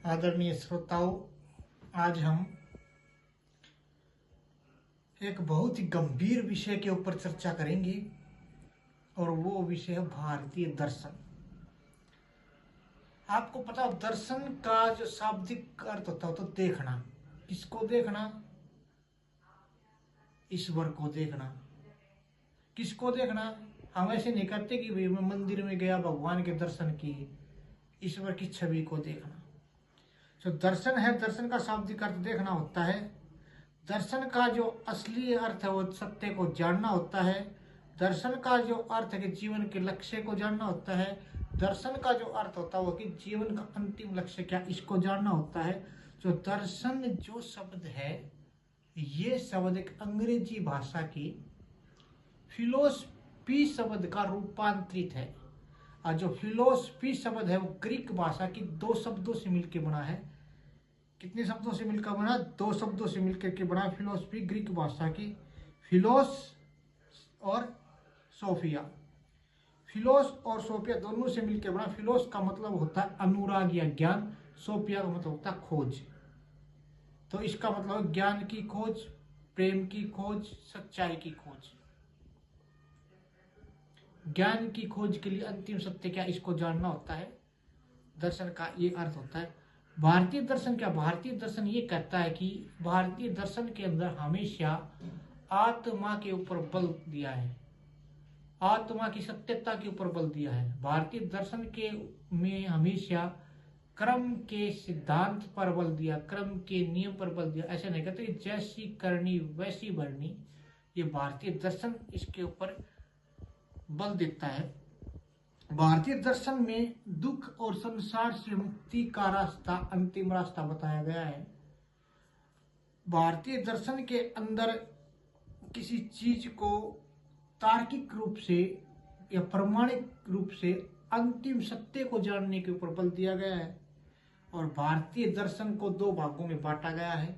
आदरणीय श्रोताओं, आज हम एक बहुत ही गंभीर विषय के ऊपर चर्चा करेंगे और वो विषय है भारतीय दर्शन। आपको पता हो, दर्शन का जो शाब्दिक अर्थ होता है तो देखना। किसको देखना? ईश्वर को देखना। किसको देखना? हम ऐसे नहीं करते कि भाई मैं मंदिर में गया, भगवान के दर्शन किए। ईश्वर की छवि को देखना। जो दर्शन है, दर्शन का शाब्दिक अर्थ देखना होता है। दर्शन का जो असली अर्थ है वो सत्य को जानना होता है। दर्शन का जो अर्थ है कि जीवन के लक्ष्य को जानना होता है। दर्शन का जो अर्थ होता है वो कि जीवन का अंतिम लक्ष्य क्या, इसको जानना होता है। जो दर्शन जो शब्द है, ये शब्द एक अंग्रेजी भाषा की फिलोसफी शब्द का रूपांतरित है। और जो फिलोसफी शब्द है वो ग्रीक भाषा की दो शब्दों से मिलकर बना है। कितने शब्दों से मिलकर बना? दो शब्दों से मिलकर के बना। फिलोसफी ग्रीक भाषा की फिलोस और सोफिया। फिलोस और सोफिया दोनों से मिलकर बना। फिलोस का मतलब होता है अनुराग या ज्ञान, सोफिया का मतलब होता है खोज। तो इसका मतलब ज्ञान की खोज, प्रेम की खोज, सच्चाई की खोज। ज्ञान की खोज के लिए अंतिम सत्य क्या, इसको जानना होता है। दर्शन का ये अर्थ होता है। भारतीय दर्शन क्या? भारतीय दर्शन ये कहता है कि भारतीय दर्शन के अंदर हमेशा आत्मा के ऊपर बल दिया है, आत्मा की सत्यता के ऊपर बल दिया है। भारतीय दर्शन के में हमेशा क्रम के सिद्धांत पर बल दिया, क्रम के नियम पर बल दिया। ऐसे नहीं कहते कि जैसी करनी वैसी भरनी। ये भारतीय दर्शन इसके ऊपर बल देता है। भारतीय दर्शन में दुख और संसार से मुक्ति का रास्ता, अंतिम रास्ता बताया गया है। भारतीय दर्शन के अंदर किसी चीज को तार्किक रूप से या प्रमाणिक रूप से अंतिम सत्य को जानने के ऊपर बल दिया गया है। और भारतीय दर्शन को दो भागों में बांटा गया है।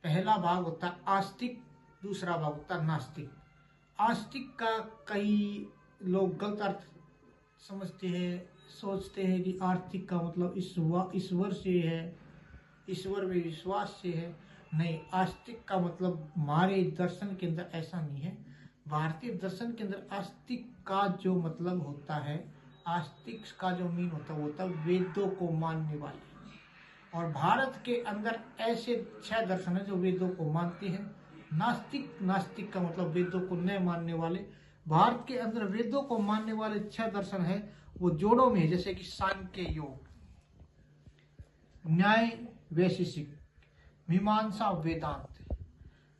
पहला भाग होता है आस्तिक, दूसरा भाग होता है नास्तिक। आस्तिक का कई लोग गलत अर्थ समझते हैं, सोचते हैं कि आस्तिक का मतलब ईश्वर से है, ईश्वर में विश्वास से है। नहीं, आस्तिक का मतलब हमारे दर्शन के अंदर ऐसा नहीं है। भारतीय दर्शन के अंदर आस्तिक का जो मतलब होता है, आस्तिक का जो मीन होता है वो होता है वेदों को मानने वाले। और भारत के अंदर ऐसे 6 दर्शन है जो वेदों को मानते हैं। नास्तिक का मतलब वेदों को न मानने वाले। भारत के अंदर वेदों को मानने वाले 6 दर्शन है, वो जोड़ों में है। जैसे कि सांख्य योग, न्याय वैशेषिक, मीमांसा वेदांत।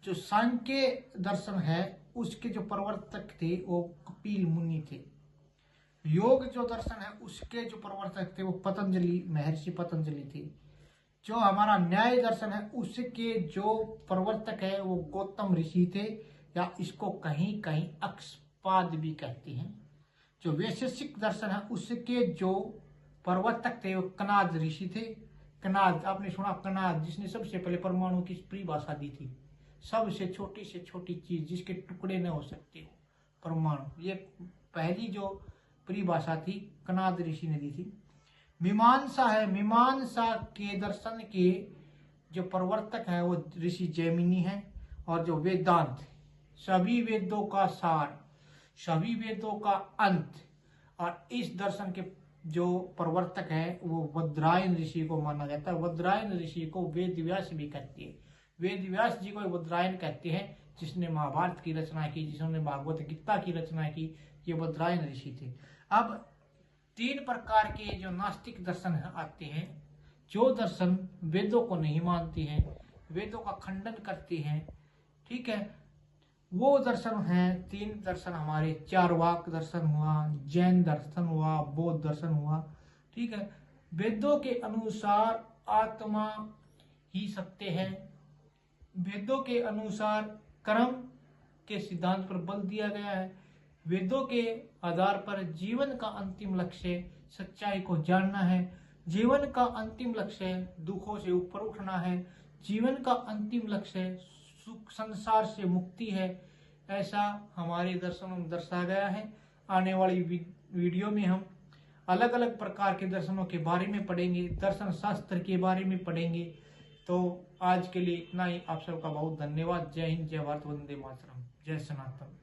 जो सांख्य दर्शन है उसके जो प्रवर्तक थे वो कपिल मुनि थे। योग जो दर्शन है उसके जो प्रवर्तक थे वो पतंजलि, महर्षि पतंजलि थे। जो हमारा न्याय दर्शन है उसके जो प्रवर्तक है वो गौतम ऋषि थे, या इसको कहीं कहीं अक्षपाद भी कहते हैं। जो वैशेषिक दर्शन है उसके जो प्रवर्तक थे वो कनाद ऋषि थे। कनाद, आपने सुना कनाद, जिसने सबसे पहले परमाणु की परिभाषा दी थी। सबसे छोटी से छोटी चीज जिसके टुकड़े न हो सकते हो, परमाणु। ये पहली जो परिभाषा थी कनाद ऋषि ने दी थी। मीमांसा है, मीमांसा के दर्शन के जो प्रवर्तक है वो ऋषि जैमिनी है। और जो वेदांत, सभी वेदों का सार, सभी वेदों का अंत, और इस दर्शन के जो प्रवर्तक है वो वज्रायन ऋषि को माना जाता है। वज्रायन ऋषि को वेद व्यास भी कहते हैं। वेद व्यास जी को वज्रायन कहते हैं, जिसने महाभारत की रचना की, जिन्होंने भागवत गीता की रचना की, ये वज्रायन ऋषि थे। अब 3 प्रकार के जो नास्तिक दर्शन आते हैं, जो दर्शन वेदों को नहीं मानते हैं, वेदों का खंडन करते हैं, ठीक है, वो दर्शन हैं। 3 दर्शन हमारे, चारवाक दर्शन हुआ, जैन दर्शन हुआ, बौद्ध दर्शन हुआ, ठीक है। वेदों के अनुसार आत्मा ही सत्य है। वेदों के अनुसार कर्म के सिद्धांत पर बल दिया गया है। वेदों के आधार पर जीवन का अंतिम लक्ष्य सच्चाई को जानना है। जीवन का अंतिम लक्ष्य दुखों से ऊपर उठना है। जीवन का अंतिम लक्ष्य सुख, संसार से मुक्ति है। ऐसा हमारे दर्शनों में दर्शाया गया है। आने वाली वीडियो में हम अलग अलग प्रकार के दर्शनों के बारे में पढ़ेंगे, दर्शन शास्त्र के बारे में पढ़ेंगे। तो आज के लिए इतना ही। आप सबका बहुत धन्यवाद। जय हिंद, जय भारत, वंदे मातरम, जय सनातन।